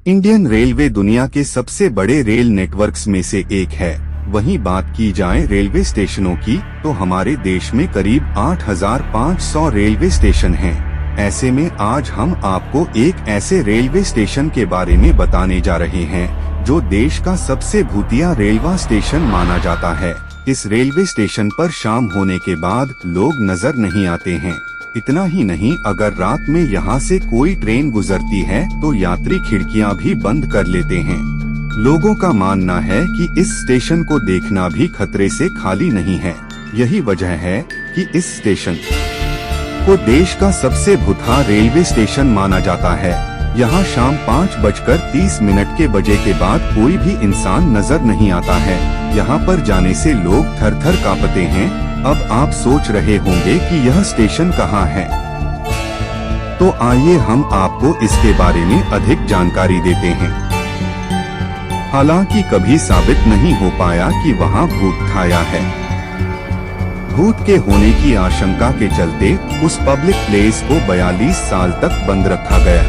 Indian railway दुनिया के सबसे बड़े रेल नेटवर्क्स में से एक है। वहीं बात की जाए रेलवे स्टेशनों की तो हमारे देश में करीब 8,500 रेलवे स्टेशन हैं। ऐसे में आज हम आपको एक ऐसे रेलवे स्टेशन के बारे में बताने जा रहे हैं जो देश का सबसे भूतिया रेलवे स्टेशन माना जाता है। इस रेलवे स्टेशन पर शाम होने के बाद लोग नजर नहीं आते हैं। इतना ही नहीं, अगर रात में यहाँ से कोई ट्रेन गुजरती है तो यात्री खिड़कियाँ भी बंद कर लेते हैं। लोगों का मानना है कि इस स्टेशन को देखना भी खतरे से खाली नहीं है। यही वजह है कि इस स्टेशन को देश का सबसे भूतिया रेलवे स्टेशन माना जाता है। यहाँ शाम 5:30 के बजे के बाद कोई भी इंसान नजर नहीं आता है। यहाँ पर जाने से लोग थर थर कांपते हैं। अब आप सोच रहे होंगे कि यह स्टेशन कहाँ है, तो आइए हम आपको इसके बारे में अधिक जानकारी देते हैं। हालांकि कभी साबित नहीं हो पाया कि वहाँ भूत छाया है। भूत के होने की आशंका के चलते उस पब्लिक प्लेस को 42 साल तक बंद रखा गया।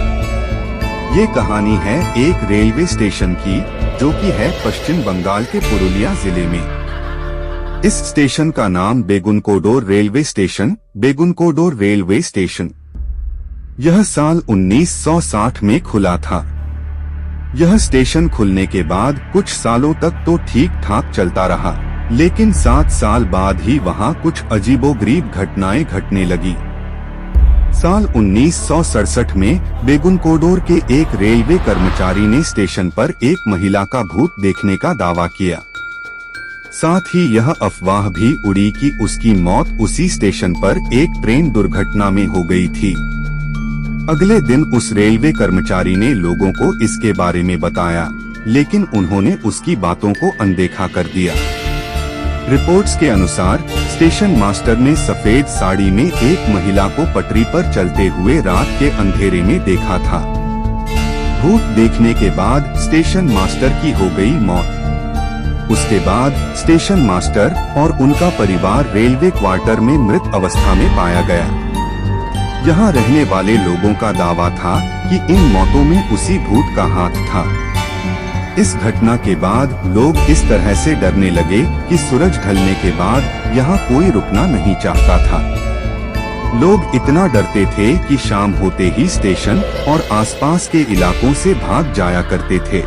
ये कहानी है एक रेलवे स्टेशन की, जो कि है पश्चिम बंगाल के पुरुलिया जिले में। इस स्टेशन का नाम बेगुनकोडोर रेलवे स्टेशन। यह साल 1960 में खुला था। यह स्टेशन खुलने के बाद कुछ सालों तक तो ठीक ठाक चलता रहा, लेकिन 7 साल बाद ही वहां कुछ अजीबोगरीब घटनाएं घटने लगी। साल 1967 में बेगुनकोडोर के एक रेलवे कर्मचारी ने स्टेशन पर एक महिला का भूत देखने का दावा किया। साथ ही यह अफवाह भी उड़ी कि उसकी मौत उसी स्टेशन पर एक ट्रेन दुर्घटना में हो गई थी। अगले दिन उस रेलवे कर्मचारी ने लोगों को इसके बारे में बताया, लेकिन उन्होंने उसकी बातों को अनदेखा कर दिया। रिपोर्ट्स के अनुसार स्टेशन मास्टर ने सफेद साड़ी में एक महिला को पटरी पर चलते हुए रात के अंधेरे में देखा था। भूत देखने के बाद स्टेशन मास्टर की हो गई मौत। उसके बाद स्टेशन मास्टर और उनका परिवार रेलवे क्वार्टर में मृत अवस्था में पाया गया। यहाँ रहने वाले लोगों का दावा था कि इन मौतों में उसी भूत का हाथ था। इस घटना के बाद लोग इस तरह से डरने लगे कि सूरज ढलने के बाद यहाँ कोई रुकना नहीं चाहता था। लोग इतना डरते थे कि शाम होते ही स्टेशन और आसपास के इलाकों से भाग जाया करते थे।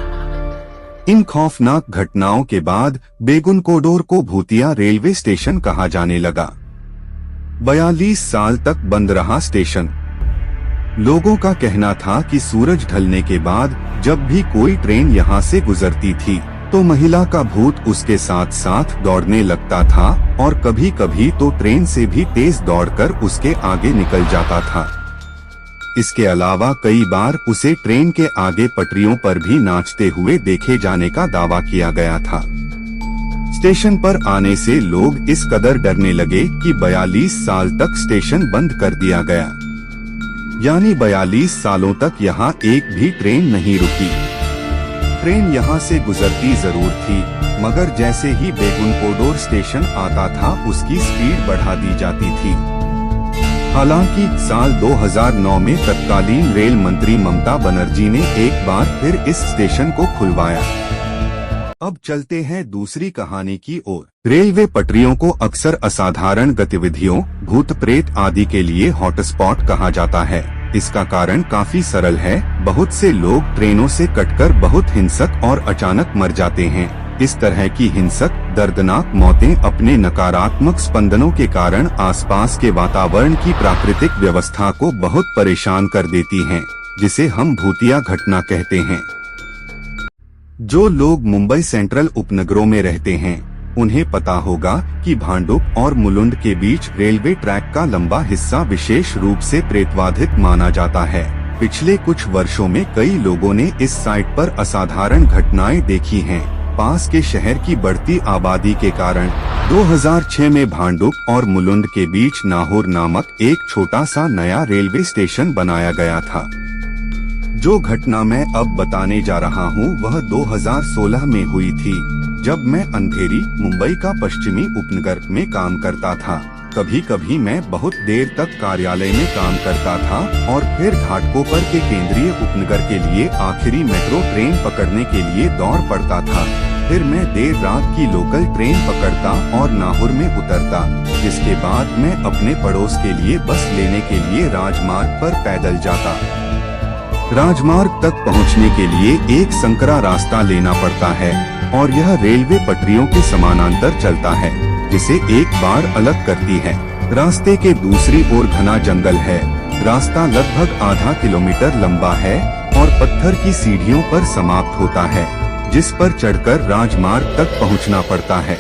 इन खौफनाक घटनाओं के बाद बेगुनकोडोर को भूतिया रेलवे स्टेशन कहा जाने लगा। 42 साल तक बंद रहा स्टेशन। लोगों का कहना था कि सूरज ढलने के बाद जब भी कोई ट्रेन यहाँ से गुजरती थी तो महिला का भूत उसके साथ साथ दौड़ने लगता था और कभी कभी तो ट्रेन से भी तेज दौड़कर उसके आगे निकल जाता था। इसके अलावा कई बार उसे ट्रेन के आगे पटरियों पर भी नाचते हुए देखे जाने का दावा किया गया था। स्टेशन पर आने से लोग इस कदर डरने लगे कि 42 साल तक स्टेशन बंद कर दिया गया। यानी 42 सालों तक यहाँ एक भी ट्रेन नहीं रुकी। ट्रेन यहाँ से गुजरती जरूर थी, मगर जैसे ही बेगुनकोडोर स्टेशन आता था उसकी स्पीड बढ़ा दी जाती थी। हालांकि साल 2009 में तत्कालीन रेल मंत्री ममता बनर्जी ने एक बार फिर इस स्टेशन को खुलवाया। अब चलते हैं दूसरी कहानी की ओर। रेलवे पटरियों को अक्सर असाधारण गतिविधियों, भूत प्रेत आदि के लिए हॉटस्पॉट कहा जाता है। इसका कारण काफी सरल है। बहुत से लोग ट्रेनों से कटकर बहुत हिंसक और अचानक मर जाते हैं। इस तरह की हिंसक दर्दनाक मौतें अपने नकारात्मक स्पंदनों के कारण आसपास के वातावरण की प्राकृतिक व्यवस्था को बहुत परेशान कर देती हैं, जिसे हम भूतिया घटना कहते हैं। जो लोग मुंबई सेंट्रल उपनगरों में रहते हैं उन्हें पता होगा कि भांडुप और मुलुंड के बीच रेलवे ट्रैक का लंबा हिस्सा विशेष रूप से प्रेतबाधित माना जाता है। पिछले कुछ वर्षों में कई लोगों ने इस साइट पर असाधारण घटनाएं देखी हैं। पास के शहर की बढ़ती आबादी के कारण 2006 में भांडुप और मुलुंड के बीच नाहौर नामक एक छोटा सा नया रेलवे स्टेशन बनाया गया था। जो घटना मैं अब बताने जा रहा हूँ वह 2016 में हुई थी, जब मैं अंधेरी, मुंबई का पश्चिमी उपनगर में काम करता था। कभी कभी मैं बहुत देर तक कार्यालय में काम करता था और फिर घाटकोपर के केंद्रीय उपनगर के लिए आखिरी मेट्रो ट्रेन पकड़ने के लिए दौड़ पड़ता था। फिर मैं देर रात की लोकल ट्रेन पकड़ता और नाहौर में उतरता, जिसके बाद मैं अपने पड़ोस के लिए बस लेने के लिए राजमार्ग पर पैदल जाता। राजमार्ग तक पहुंचने के लिए एक संकरा रास्ता लेना पड़ता है और यह रेलवे पटरियों के समानांतर चलता है, जिसे एक बार अलग करती है। रास्ते के दूसरी ओर घना जंगल है। रास्ता लगभग आधा किलोमीटर लंबा है और पत्थर की सीढ़ियों पर समाप्त होता है, जिस पर चढ़कर राजमार्ग तक पहुंचना पड़ता है।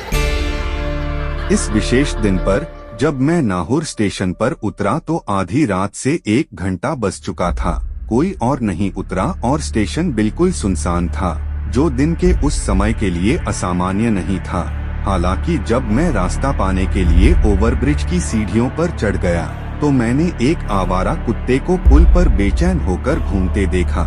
इस विशेष दिन पर जब मैं नाहौर स्टेशन पर उतरा तो आधी रात से 1 घंटा बज चुका था। कोई और नहीं उतरा और स्टेशन बिल्कुल सुनसान था, जो दिन के उस समय के लिए असामान्य नहीं था। हालांकि जब मैं रास्ता पाने के लिए ओवरब्रिज की सीढ़ियों पर चढ़ गया तो मैंने एक आवारा कुत्ते को पुल पर बेचैन होकर घूमते देखा।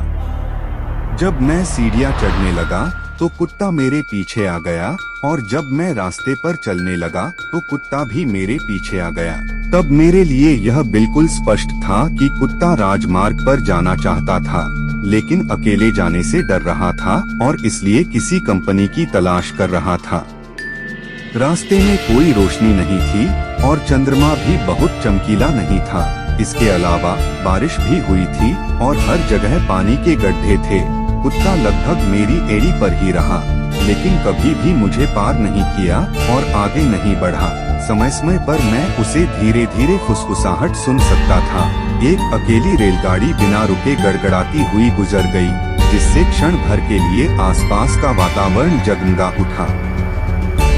जब मैं सीढ़ियां चढ़ने लगा तो कुत्ता मेरे पीछे आ गया और जब मैं रास्ते पर चलने लगा तो कुत्ता भी मेरे पीछे आ गया। तब मेरे लिए यह बिल्कुल स्पष्ट था कि कुत्ता राजमार्ग पर जाना चाहता था, लेकिन अकेले जाने से डर रहा था और इसलिए किसी कंपनी की तलाश कर रहा था। रास्ते में कोई रोशनी नहीं थी और चंद्रमा भी बहुत चमकीला नहीं था। इसके अलावा बारिश भी हुई थी और हर जगह पानी के गड्ढे थे। कुत्ता लगभग मेरी एड़ी पर ही रहा, लेकिन कभी भी मुझे पार नहीं किया और आगे नहीं बढ़ा। समय समय पर मैं उसे धीरे धीरे फुसफुसाहट सुन सकता था। एक अकेली रेलगाड़ी बिना रुके गड़गड़ाती हुई गुजर गई, जिससे क्षण भर के लिए आसपास का वातावरण जगमगा उठा।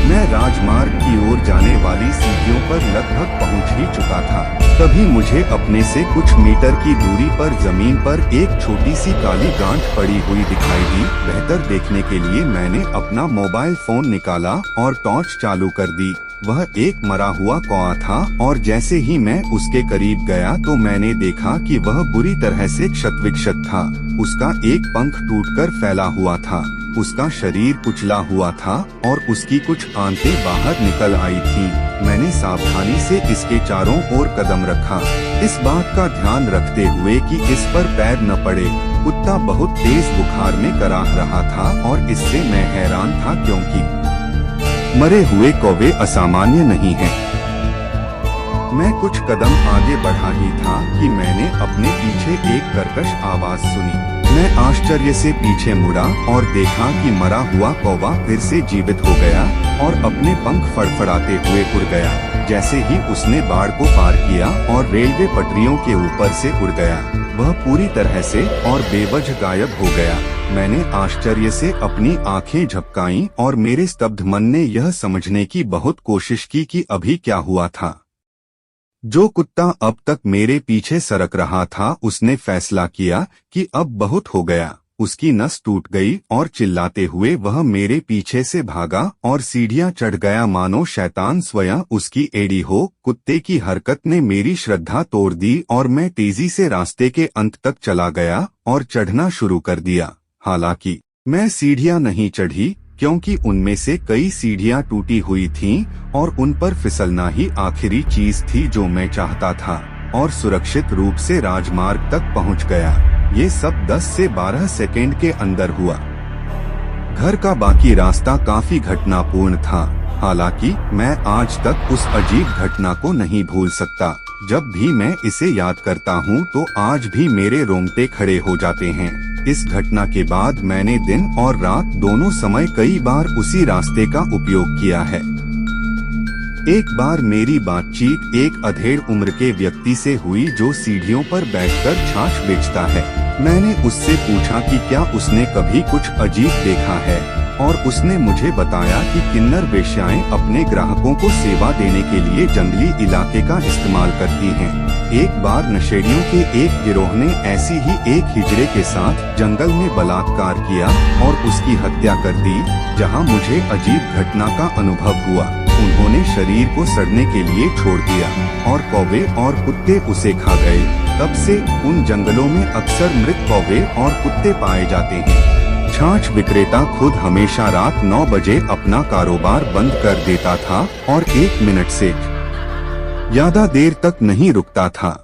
मैं राजमार्ग की ओर जाने वाली सीढ़ियों पर लगभग पहुंच ही चुका था। तभी मुझे अपने से कुछ मीटर की दूरी पर जमीन पर एक छोटी सी काली गांठ पड़ी हुई दिखाई दी। बेहतर देखने के लिए मैंने अपना मोबाइल फोन निकाला और टॉर्च चालू कर दी। वह एक मरा हुआ कौआ था और जैसे ही मैं उसके करीब गया तो मैंने देखा कि वह बुरी तरह से क्षतविक्षत था। उसका एक पंख टूटकर फैला हुआ था, उसका शरीर कुचला हुआ था और उसकी कुछ आंतें बाहर निकल आई थीं। मैंने सावधानी से इसके चारों ओर कदम रखा, इस बात का ध्यान रखते हुए कि इस पर पैर न पड़े। कुत्ता बहुत तेज बुखार में कराह रहा था और इससे मैं हैरान था, क्योंकि मरे हुए कौवे असामान्य नहीं हैं। मैं कुछ कदम आगे बढ़ा ही था कि मैंने अपने पीछे एक कर्कश आवाज सुनी। मैं आश्चर्य से पीछे मुड़ा और देखा कि मरा हुआ कौवा फिर से जीवित हो गया और अपने पंख फड़फड़ाते हुए उड़ गया। जैसे ही उसने बाड़ को पार किया और रेलवे पटरियों के ऊपर से उड़ गया, वह पूरी तरह से और बेवजह गायब हो गया। मैंने आश्चर्य से अपनी आंखें झपकाईं और मेरे स्तब्ध मन ने यह समझने की बहुत कोशिश की कि अभी क्या हुआ था। जो कुत्ता अब तक मेरे पीछे सरक रहा था, उसने फैसला किया कि अब बहुत हो गया। उसकी नस टूट गई और चिल्लाते हुए वह मेरे पीछे से भागा और सीढ़ियां चढ़ गया, मानो शैतान स्वयं उसकी एड़ी हो। कुत्ते की हरकत ने मेरी श्रद्धा तोड़ दी और मैं तेजी से रास्ते के अंत तक चला गया और चढ़ना शुरू कर दिया। हालांकि मैं सीढ़ियां नहीं चढ़ी, क्योंकि उनमें से कई सीढ़ियां टूटी हुई थीं और उन पर फिसलना ही आखिरी चीज थी जो मैं चाहता था, और सुरक्षित रूप से राजमार्ग तक पहुंच गया। ये सब 10 से 12 सेकंड के अंदर हुआ। घर का बाकी रास्ता काफी घटनापूर्ण था। हालांकि मैं आज तक उस अजीब घटना को नहीं भूल सकता। जब भी मैं इसे याद करता हूँ तो आज भी मेरे रोंगटे खड़े हो जाते हैं। इस घटना के बाद मैंने दिन और रात दोनों समय कई बार उसी रास्ते का उपयोग किया है। एक बार मेरी बातचीत एक अधेड़ उम्र के व्यक्ति से हुई जो सीढ़ियों पर बैठकर छाछ बेचता है। मैंने उससे पूछा कि क्या उसने कभी कुछ अजीब देखा है, और उसने मुझे बताया कि किन्नर वेश्याएं अपने ग्राहकों को सेवा देने के लिए जंगली इलाके का इस्तेमाल करती हैं। एक बार नशेड़ियों के एक गिरोह ने ऐसी ही एक हिजड़े के साथ जंगल में बलात्कार किया और उसकी हत्या कर दी, जहां मुझे अजीब घटना का अनुभव हुआ। उन्होंने शरीर को सड़ने के लिए छोड़ दिया और कौवे और कुत्ते उसे खा गए। तब से उन जंगलों में अक्सर मृत कौवे और कुत्ते पाए जाते हैं। छाछ विक्रेता खुद हमेशा रात 9 बजे अपना कारोबार बंद कर देता था और 1 मिनट से ज्यादा देर तक नहीं रुकता था।